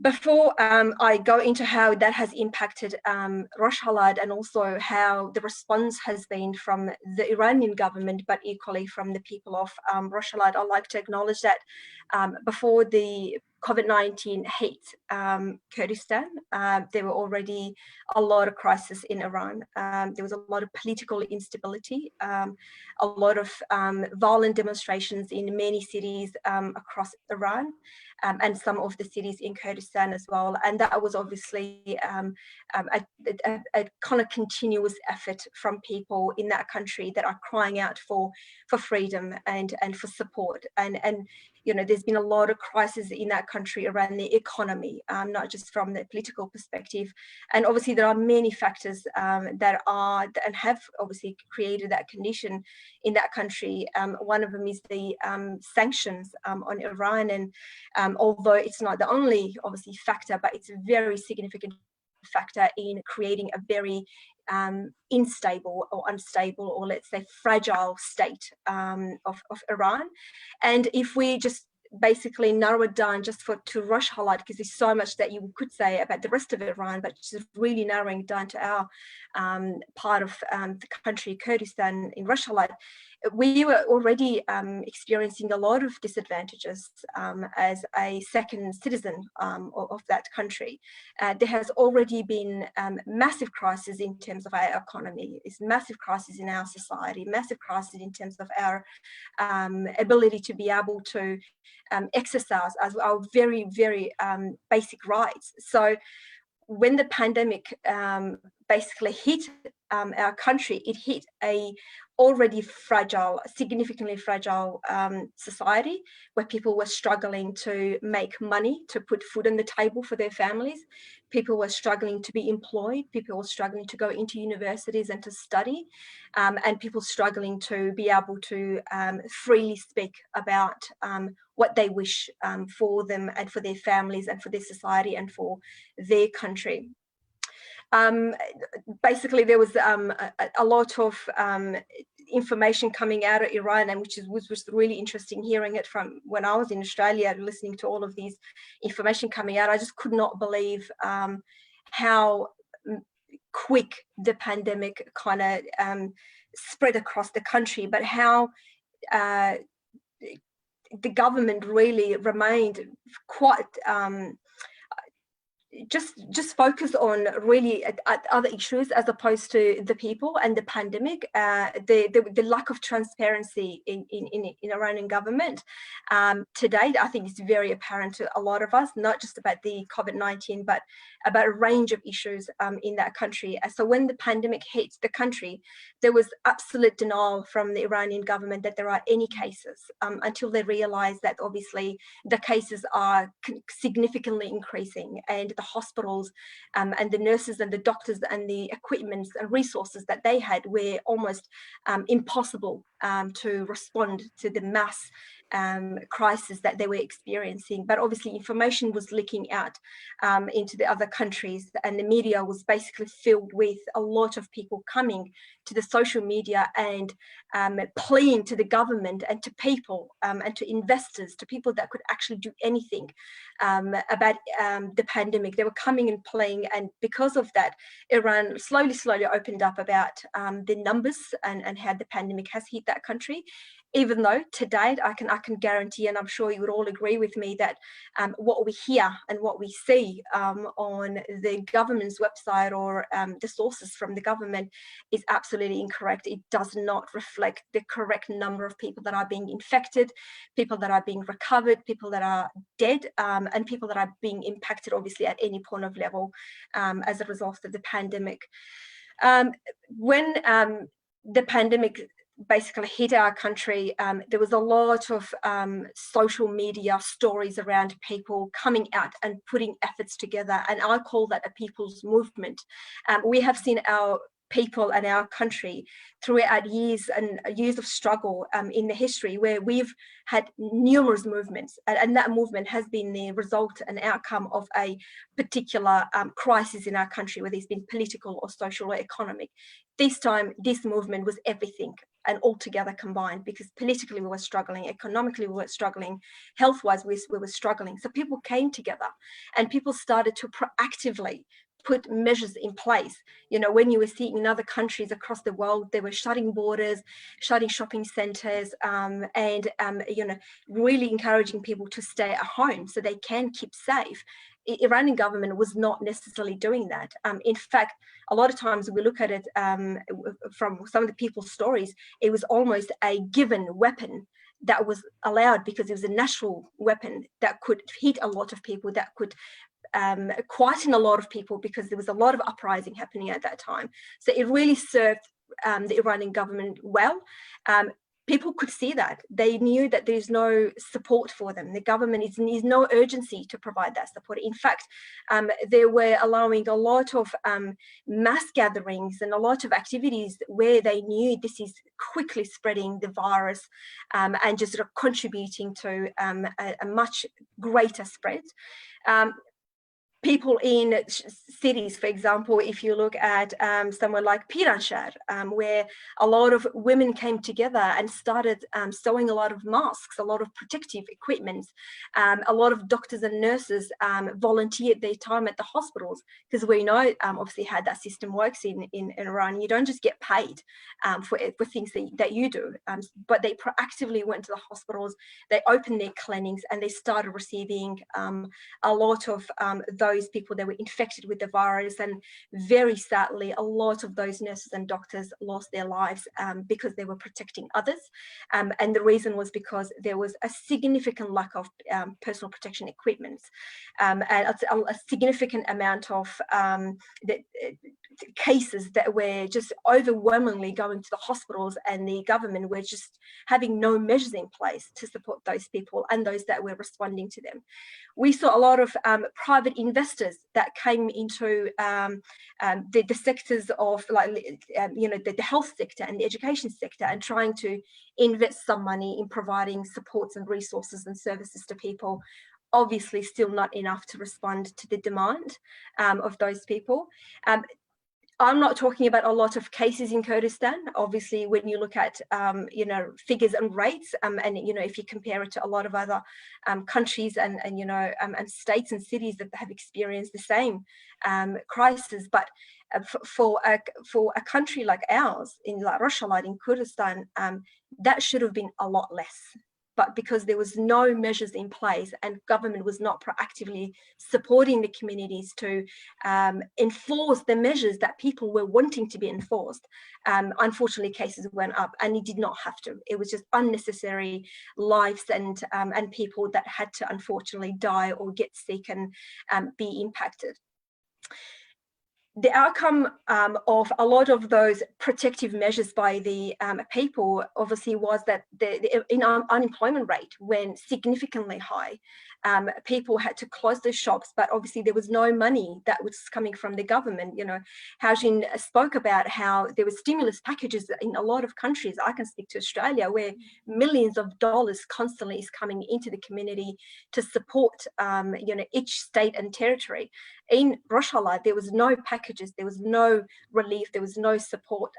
Before I go into how that has impacted Rojava and also how the response has been from the Iranian government, but equally from the people of Rojava, I'd like to acknowledge that before the COVID-19 hit Kurdistan, there were already a lot of crises in Iran. There was a lot of political instability, a lot of violent demonstrations in many cities across Iran, and some of the cities in Kurdistan as well. And that was obviously a kind of continuous effort from people in that country that are crying out for freedom and for support. And there's been a lot of crises in that country around the economy, not just from the political perspective. And obviously there are many factors that have obviously created that condition in that country. One of them is the sanctions on Iran, and although it's not the only obviously factor, but it's a very significant factor in creating a very unstable, or let's say fragile state of Iran. And if we just basically narrow it down just to Rojava, because there's so much that you could say about the rest of Iran, but just really narrowing it down to our part of the country, Kurdistan in Rojava, we were already experiencing a lot of disadvantages as a second citizen of that country. There has already been massive crisis in terms of our economy, it's massive crisis in our society, massive crisis in terms of our ability to be able to exercise as our very, very basic rights. So when the pandemic basically hit our country, it hit a already fragile, significantly fragile society, where people were struggling to make money to put food on the table for their families. People were struggling to be employed. People were struggling to go into universities and to study, and people struggling to be able to freely speak about what they wish for them and for their families and for their society and for their country. Basically, there was a lot of information coming out of Iran, and which was really interesting hearing it from when I was in Australia, listening to all of these information coming out. I just could not believe how quick the pandemic kind of spread across the country, but how the government really remained quite just focus on really at other issues as opposed to the people and the pandemic. The lack of transparency in Iranian government to date, I think, is very apparent to a lot of us, not just about the COVID-19, but about a range of issues in that country. So when the pandemic hit the country, there was absolute denial from the Iranian government that there are any cases until they realized that obviously the cases are significantly increasing, and the hospitals and the nurses and the doctors and the equipments and resources that they had were almost impossible to respond to the mass crisis that they were experiencing. But obviously information was leaking out into the other countries, and the media was basically filled with a lot of people coming to the social media and pleading to the government and to people and to investors, to people that could actually do anything about the pandemic. They were coming and playing, and because of that, Iran slowly opened up about the numbers and how the pandemic has hit that country. Even though to date, I can guarantee, and I'm sure you would all agree with me, that what we hear and what we see on the government's website or the sources from the government is absolutely incorrect. It does not reflect the correct number of people that are being infected, people that are being recovered, people that are dead, and people that are being impacted, obviously, at any point of level as a result of the pandemic. When the pandemic basically hit our country, there was a lot of social media stories around people coming out and putting efforts together, and I call that a people's movement. We have seen our people and our country throughout years and years of struggle in the history, where we've had numerous movements, and that movement has been the result and outcome of a particular crisis in our country, whether it's been political or social or economic. This time, this movement was everything and all together combined, because politically we were struggling, economically we were struggling, health-wise we were struggling. So people came together and people started to proactively put measures in place. You know, when you were seeing in other countries across the world, they were shutting borders, shutting shopping centers, and you know, really encouraging people to stay at home so they can keep safe. Iranian government was not necessarily doing that. In fact, a lot of times we look at it from some of the people's stories, it was almost a given weapon that was allowed because it was a natural weapon that could hit a lot of people, that could quieten a lot of people, because there was a lot of uprising happening at that time. So it really served the Iranian government well. People could see that. They knew that there's no support for them. The government is no urgency to provide that support. In fact, they were allowing a lot of mass gatherings and a lot of activities where they knew this is quickly spreading the virus and just sort of contributing to a much greater spread. people in cities, for example, if you look at somewhere like Piranshar, where a lot of women came together and started sewing a lot of masks, a lot of protective equipment. A lot of doctors and nurses volunteered their time at the hospitals, because we know obviously how that system works in Iran. You don't just get paid for things that you do, but they proactively went to the hospitals, they opened their clinics, and they started receiving a lot of those people that were infected with the virus. And very sadly, a lot of those nurses and doctors lost their lives because they were protecting others. And the reason was because there was a significant lack of personal protection equipment, and a significant amount of cases that were just overwhelmingly going to the hospitals, and the government were just having no measures in place to support those people and those that were responding to them. We saw a lot of private investors that came into the sectors of, like, the health sector and the education sector, and trying to invest some money in providing supports and resources and services to people. Obviously still not enough to respond to the demand of those people. I'm not talking about a lot of cases in Kurdistan. Obviously, when you look at figures and rates, and if you compare it to a lot of other countries and states and cities that have experienced the same crisis, but for a country like ours, in like Rojava in Kurdistan, that should have been a lot less. But because there was no measures in place and government was not proactively supporting the communities to enforce the measures that people were wanting to be enforced, unfortunately cases went up, and it did not have to. It was just unnecessary lives and people that had to unfortunately die or get sick and be impacted. The outcome of a lot of those protective measures by the people obviously was that the unemployment rate went significantly high. People had to close their shops, but obviously there was no money that was coming from the government. Hawzhin spoke about how there were stimulus packages in a lot of countries. I can speak to Australia, where millions of dollars constantly is coming into the community to support each state and territory. In Rojava, there was no packages, there was no relief, there was no support.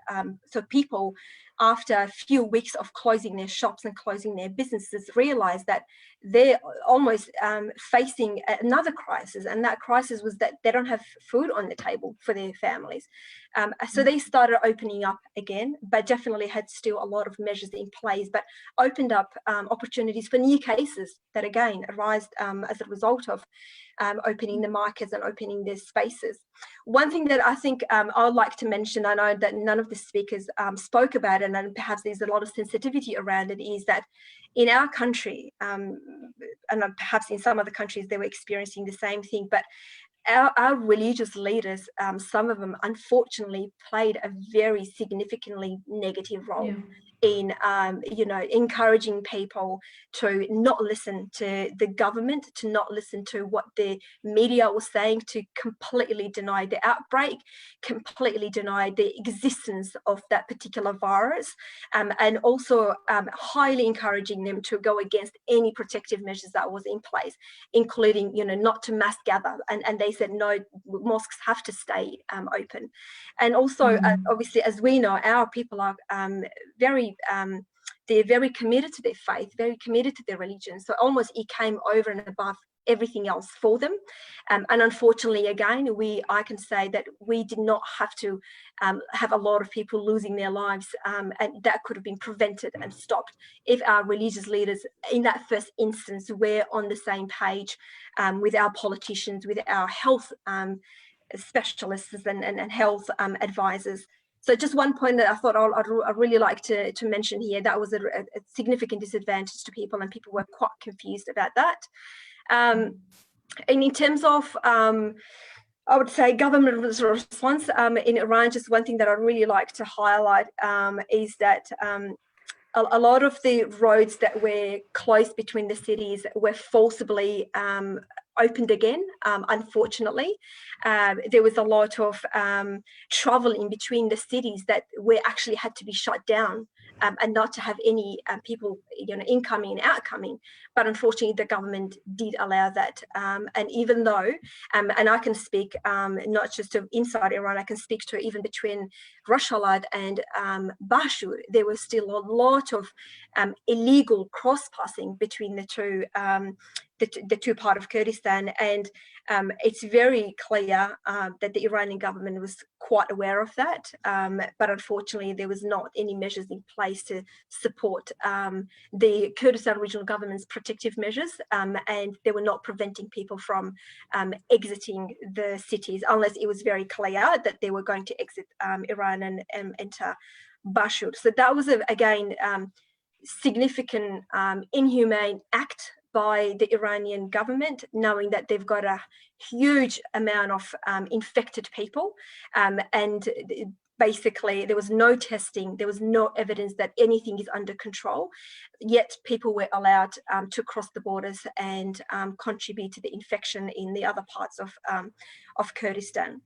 So people, after a few weeks of closing their shops and closing their businesses, realized that they're almost facing another crisis, and that crisis was that they don't have food on the table for their families. So they started opening up again, but definitely had still a lot of measures in place, but opened up opportunities for new cases that again arise as a result of opening the markets and opening their spaces. One thing that I think I would like to mention, I know that none of the speakers spoke about it, and perhaps there's a lot of sensitivity around it, is that in our country, and perhaps in some other countries they were experiencing the same thing, but our religious leaders, some of them unfortunately played a very significantly negative role in encouraging people to not listen to the government, to not listen to what the media was saying, to completely deny the outbreak, completely deny the existence of that particular virus, and also highly encouraging them to go against any protective measures that was in place, including not to mass gather, and they said no, mosques have to stay open. And also obviously, as we know, our people are they're very committed to their faith, very committed to their religion, so almost it came over and above everything else for them. And unfortunately, again, I can say that we did not have to have a lot of people losing their lives, and that could have been prevented and stopped if our religious leaders in that first instance were on the same page with our politicians, with our health specialists and health advisors. So just one point that I thought I'd really like to mention here, that was a significant disadvantage to people, and people were quite confused about that. And in terms of, I would say, government response in Iran, just one thing that I'd really like to highlight is that a lot of the roads that were closed between the cities were forcibly opened again. Unfortunately, there was a lot of travel in between the cities that were actually had to be shut down and not to have any people, incoming and outcoming. But unfortunately, the government did allow that. And even though, and I can speak not just to inside Iran, I can speak to even between Rojava and Bashur, there was still a lot of illegal cross-passing between the two part of Kurdistan, and it's very clear that the Iranian government was quite aware of that, but unfortunately there was not any measures in place to support the Kurdistan regional government's protective measures, and they were not preventing people from exiting the cities unless it was very clear that they were going to exit Iran and enter Bashur. So that was, again, significant inhumane act by the Iranian government, knowing that they've got a huge amount of infected people, and basically there was no testing, there was no evidence that anything is under control, yet people were allowed to cross the borders and contribute to the infection in the other parts of Kurdistan.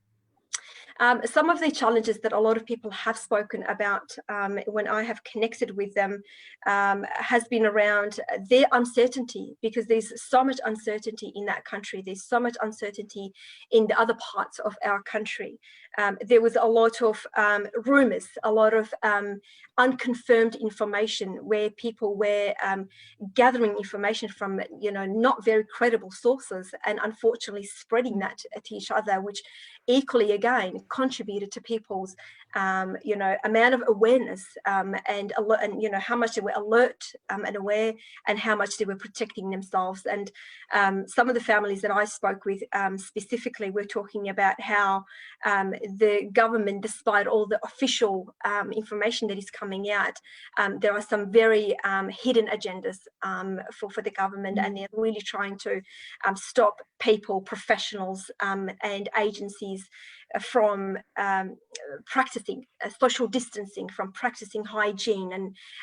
Some of the challenges that a lot of people have spoken about when I have connected with them has been around their uncertainty, because there's so much uncertainty in that country. There's so much uncertainty in the other parts of our country. There was a lot of rumors, a lot of unconfirmed information where people were gathering information from, not very credible sources, and unfortunately spreading that to each other, which equally again contributed to people's amount of awareness and how much they were alert and aware, and how much they were protecting themselves. And some of the families that I spoke with specifically were talking about how the government, despite all the official information that is coming out, there are some very hidden agendas for the government, and they're really trying to stop people, professionals and agencies from practicing social distancing, from practicing hygiene,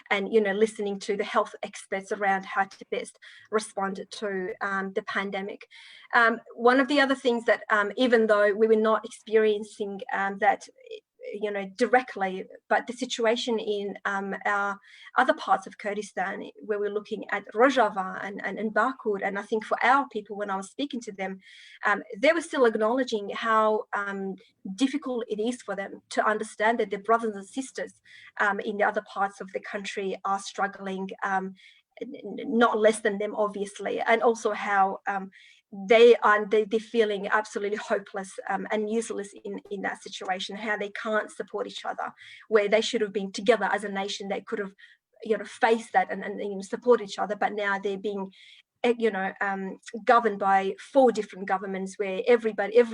and listening to the health experts around how to best respond to the pandemic. One of the other things that even though we were not experiencing that directly, but the situation in our other parts of Kurdistan, where we're looking at Rojava and Bakur, and I think for our people, when I was speaking to them, they were still acknowledging how difficult it is for them to understand that their brothers and sisters in the other parts of the country are struggling not less than them, obviously, and also how they're feeling absolutely hopeless and useless in that situation, how they can't support each other, where they should have been together as a nation. They could have faced that and support each other, but now they're being governed by 4 different governments, where every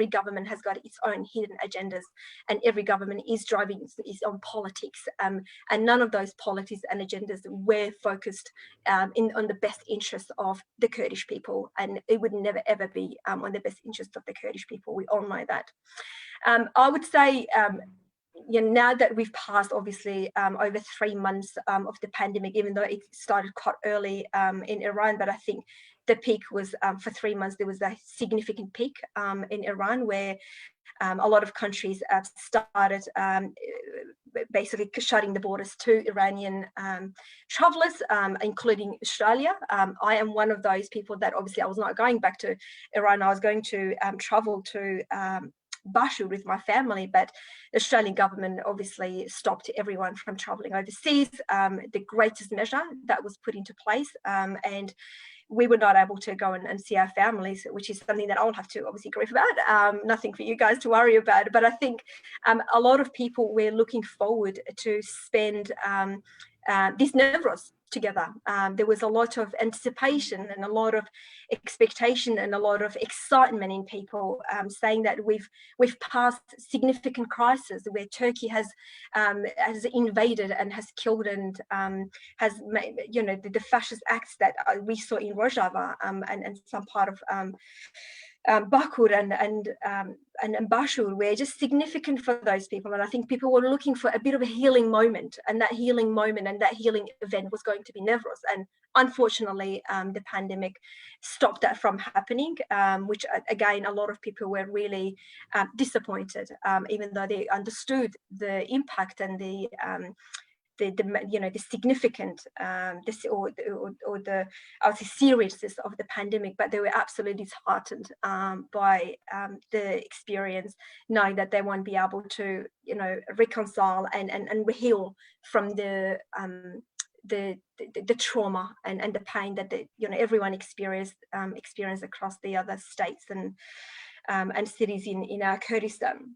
government has got its own hidden agendas, and every government is driving its own politics, and none of those politics and agendas were focused on the best interests of the Kurdish people, and it would never ever be on the best interests of the Kurdish people. We all know that. I would say now that we've passed, obviously, over 3 months of the pandemic, even though it started quite early in Iran, but I think the peak was for 3 months. There was a significant peak in Iran, where a lot of countries started basically shutting the borders to Iranian travelers, including Australia. I am one of those people that obviously I was not going back to Iran. I was going to travel to Bashur with my family, but the Australian government obviously stopped everyone from travelling overseas, the greatest measure that was put into place, and we were not able to go and see our families, which is something that I'll have to obviously grieve about. Nothing for you guys to worry about, but I think a lot of people were looking forward to spend this Navroz together. There was a lot of anticipation and a lot of expectation and a lot of excitement in people, saying that we've passed significant crisis, where Turkey has invaded and has killed and has made, the fascist acts that we saw in Rojava and some part of Bakur and Bashur were just significant for those people. And I think people were looking for a bit of a healing moment, and that healing moment and that healing event was going to be Navroz. And unfortunately, the pandemic stopped that from happening, which again, a lot of people were really disappointed, even though they understood the impact and the significant this or the I would say seriousness of the pandemic, but they were absolutely disheartened by the experience, knowing that they won't be able to reconcile and heal from the trauma and the pain that everyone experienced across the other states and cities in our Kurdistan.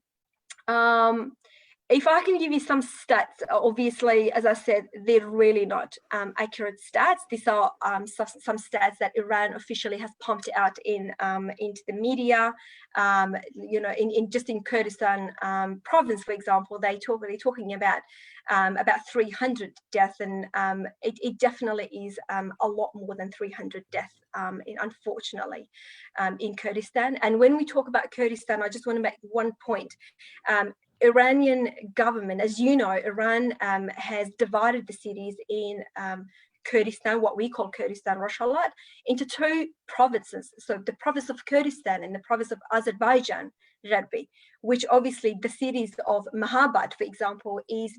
If I can give you some stats, obviously, as I said, they're really not accurate stats. These are some stats that Iran officially has pumped out into the media. Just in Kurdistan province, for example, they're talking about 300 deaths, and it definitely is a lot more than 300 deaths, unfortunately, in Kurdistan. And when we talk about Kurdistan, I just want to make one point. Iranian government, as you know, Iran has divided the cities in Kurdistan, what we call Kurdistan Rojava, into two provinces. So the province of Kurdistan and the province of Azerbaijan, Gharbi, which obviously the cities of Mahabad, for example, is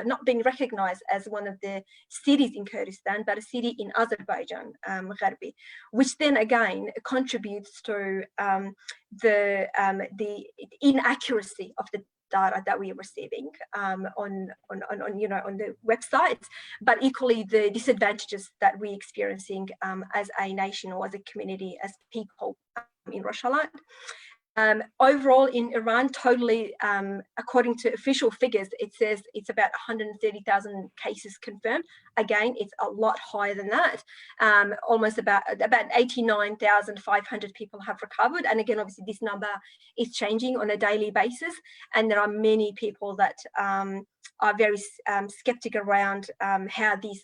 not being recognized as one of the cities in Kurdistan, but a city in Azerbaijan, Gharbi, which then again contributes to the inaccuracy of the data that we are receiving on the websites, but equally the disadvantages that we're experiencing as a nation or as a community, as people in Rojava. Overall in Iran, totally, according to official figures, it says it's about 130,000 cases confirmed. Again, it's a lot higher than that. Almost about 89,500 people have recovered. And again, obviously this number is changing on a daily basis. And there are many people that are very skeptic around how these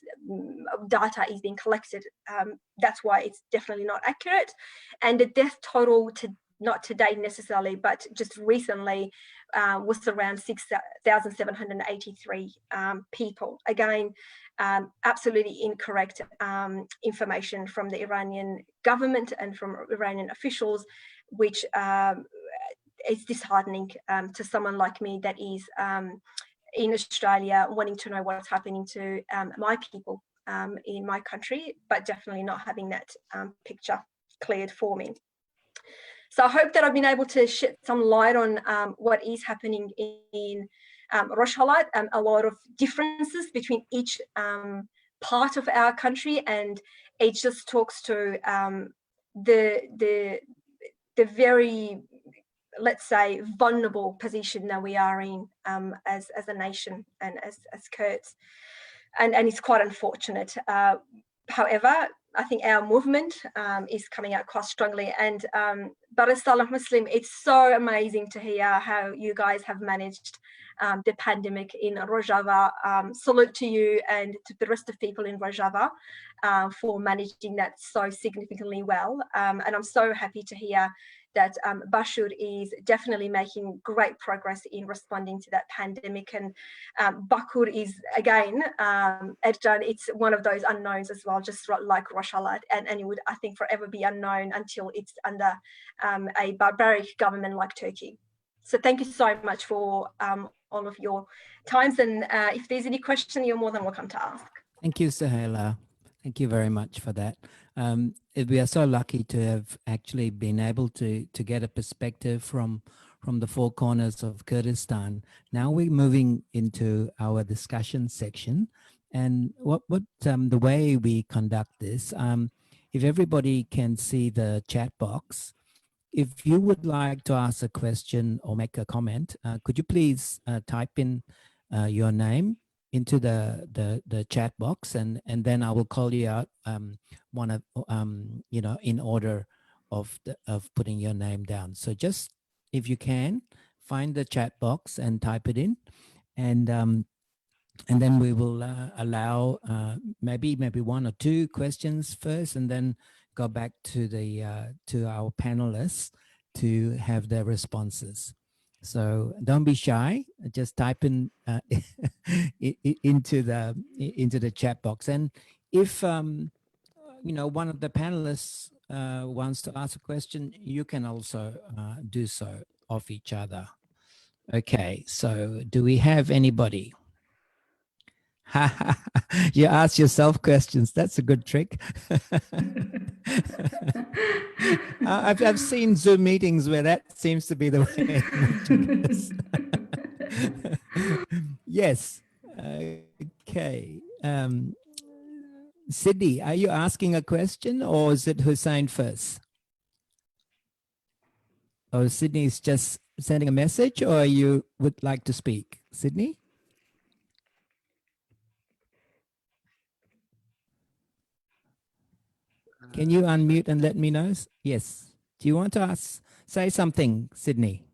data is being collected. That's why it's definitely not accurate. And the death total not today necessarily, but just recently was around 6,783 people. Again, absolutely incorrect information from the Iranian government and from Iranian officials, which is disheartening to someone like me that is in Australia wanting to know what's happening to my people in my country, but definitely not having that picture cleared for me. So I hope that I've been able to shed some light on what is happening in Rojava, a lot of differences between each part of our country, and it just talks to the very, let's say, vulnerable position that we are in as a nation and as Kurds, and it's quite unfortunate. However, I think our movement is coming out quite strongly, and but as Salih Muslim, it's so amazing to hear how you guys have managed the pandemic in Rojava. Salute to you and to the rest of people in Rojava for managing that so significantly well. And I'm so happy to hear that Bashur is definitely making great progress in responding to that pandemic. And Bakur is, again, Ercan, it's one of those unknowns as well, just like Rojava, and it would, I think, forever be unknown until it's under a barbaric government like Turkey. So thank you so much for all of your times. And if there's any question, you're more than welcome to ask. Thank you, Suheyla. Thank you very much for that. We are so lucky to have actually been able to get a perspective from the four corners of Kurdistan. Now we're moving into our discussion section, and the way we conduct this, if everybody can see the chat box, if you would like to ask a question or make a comment, could you please type in your name into the chat box, and then I will call you out one of in order of putting your name down. So just, if you can, find the chat box and type it in, and then we will allow maybe one or two questions first, and then go back to our panelists to have their responses. So don't be shy. Just type in into the chat box, and if one of the panelists wants to ask a question, you can also do so of each other. Okay. So do we have anybody? You ask yourself questions. That's a good trick. I've seen Zoom meetings where that seems to be the way in which it goes. Yes. Okay. Sydney, are you asking a question or is it Hussein first? Or Sydney is just sending a message, or you would like to speak? Sydney? Can you unmute and let me know? Yes. Do you want to say something, Sydney?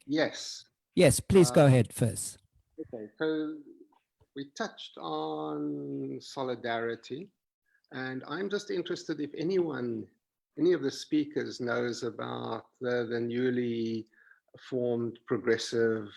Yes. Yes, please go ahead first. Okay, so we touched on solidarity, and I'm just interested if any of the speakers knows about the newly formed progressive